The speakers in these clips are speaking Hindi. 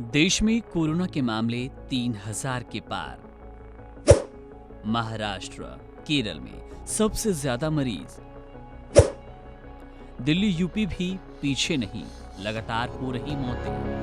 देश में कोरोना के मामले 3000 के पार। महाराष्ट्र, केरल में सबसे ज्यादा मरीज। दिल्ली, यूपी भी पीछे नहीं, लगातार हो रही मौतें।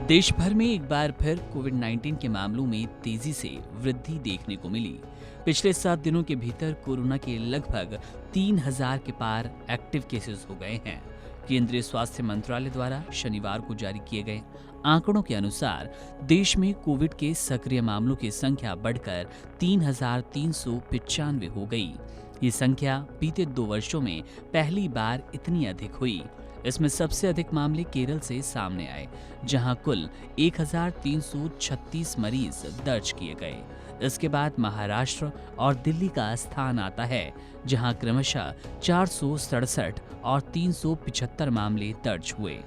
देश भर में एक बार फिर कोविड-19 के मामलों में तेजी से वृद्धि देखने को मिली। पिछले 7 दिनों के भीतर कोरोना के लगभग 3000 के पार एक्टिव केसेस हो गए हैं। केंद्रीय स्वास्थ्य मंत्रालय द्वारा शनिवार को जारी किए गए आंकड़ों के अनुसार देश में कोविड के सक्रिय मामलों की संख्या बढ़कर 3395 हो गई। ये संख्या बीते 2 वर्षों में पहली बार इतनी अधिक हुई। इसमें सबसे अधिक मामले केरल से सामने आए, जहां कुल 1336 मरीज दर्ज किए गए। इसके बाद महाराष्ट्र और दिल्ली का स्थान आता है, जहां क्रमशः 467 और 375 मामले दर्ज हुए।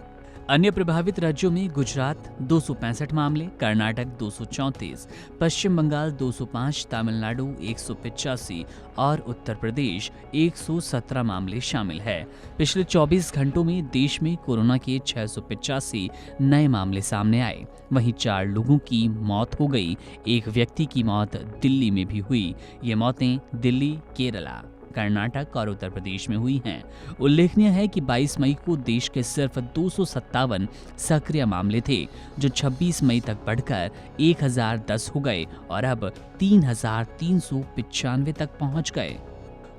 अन्य प्रभावित राज्यों में गुजरात 265 मामले, कर्नाटक 234, पश्चिम बंगाल 205, तमिलनाडु 185 और उत्तर प्रदेश 117 मामले शामिल है। पिछले 24 घंटों में देश में कोरोना के 685 नए मामले सामने आए। वहीं 4 लोगों की मौत हो गई। एक व्यक्ति की मौत दिल्ली में भी हुई। ये मौतें दिल्ली, केरला, कर्नाटक और उत्तर प्रदेश में हुई हैं। उल्लेखनीय है कि 22 मई को देश के सिर्फ 257 सक्रिय मामले थे, जो 26 मई तक बढ़कर 1010 हो गए और अब 3395 तक पहुंच गए।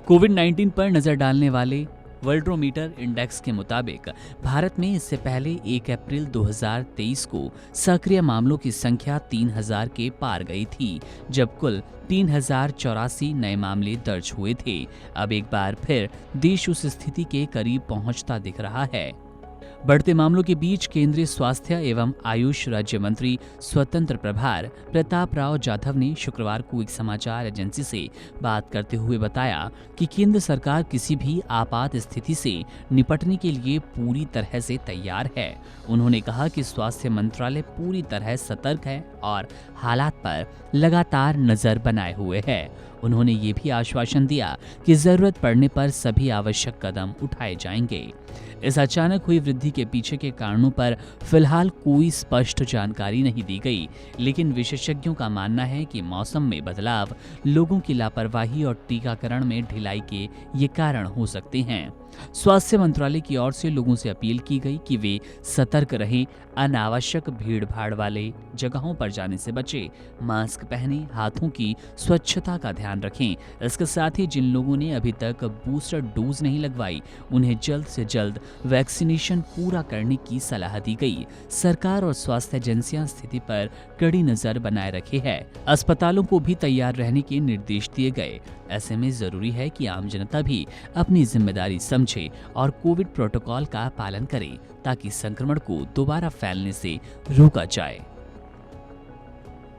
कोविड-19 पर नजर डालने वाले वर्ल्डोमीटर इंडेक्स के मुताबिक भारत में इससे पहले 1 अप्रैल 2023 को सक्रिय मामलों की संख्या 3000 के पार गई थी, जब कुल 3084 नए मामले दर्ज हुए थे। अब एक बार फिर देश उस स्थिति के करीब पहुंचता दिख रहा है। बढ़ते मामलों के बीच केंद्रीय स्वास्थ्य एवं आयुष राज्य मंत्री स्वतंत्र प्रभार प्रताप राव जाधव ने शुक्रवार को एक समाचार एजेंसी से बात करते हुए बताया कि केंद्र सरकार किसी भी आपात स्थिति से निपटने के लिए पूरी तरह से तैयार है। उन्होंने कहा कि स्वास्थ्य मंत्रालय पूरी तरह सतर्क है और हालात पर लगातार नजर बनाए हुए है। उन्होंने ये भी आश्वासन दिया कि जरूरत पड़ने पर सभी आवश्यक कदम उठाए जाएंगे। इस अचानक हुई वृद्धि के पीछे के कारणों पर फिलहाल कोई स्पष्ट जानकारी नहीं दी गई, लेकिन विशेषज्ञों का मानना है कि मौसम में बदलाव, लोगों की लापरवाही और टीकाकरण में ढिलाई के ये कारण हो सकते हैं। स्वास्थ्य मंत्रालय की ओर से लोगों से अपील की गई कि वे सतर्क रहें, अनावश्यक भीड़-भाड़ वाले जगहों पर जाने से बचें, मास्क पहनें, हाथों की स्वच्छता का ध्यान रखें। इसके साथ ही जिन लोगों ने अभी तक बूस्टर डोज नहीं लगवाई, उन्हें जल्द से जल्द वैक्सीनेशन पूरा करने की सलाह दी गई। सरकार और स्वास्थ्य एजेंसियां स्थिति पर कड़ी नजर बनाए रखे हैं। अस्पतालों को भी तैयार रहने के निर्देश दिए गए। ऐसे में जरूरी है कि आम जनता भी अपनी जिम्मेदारी समझे और कोविड प्रोटोकॉल का पालन करे, ताकि संक्रमण को दोबारा फैलने से रोका जाए।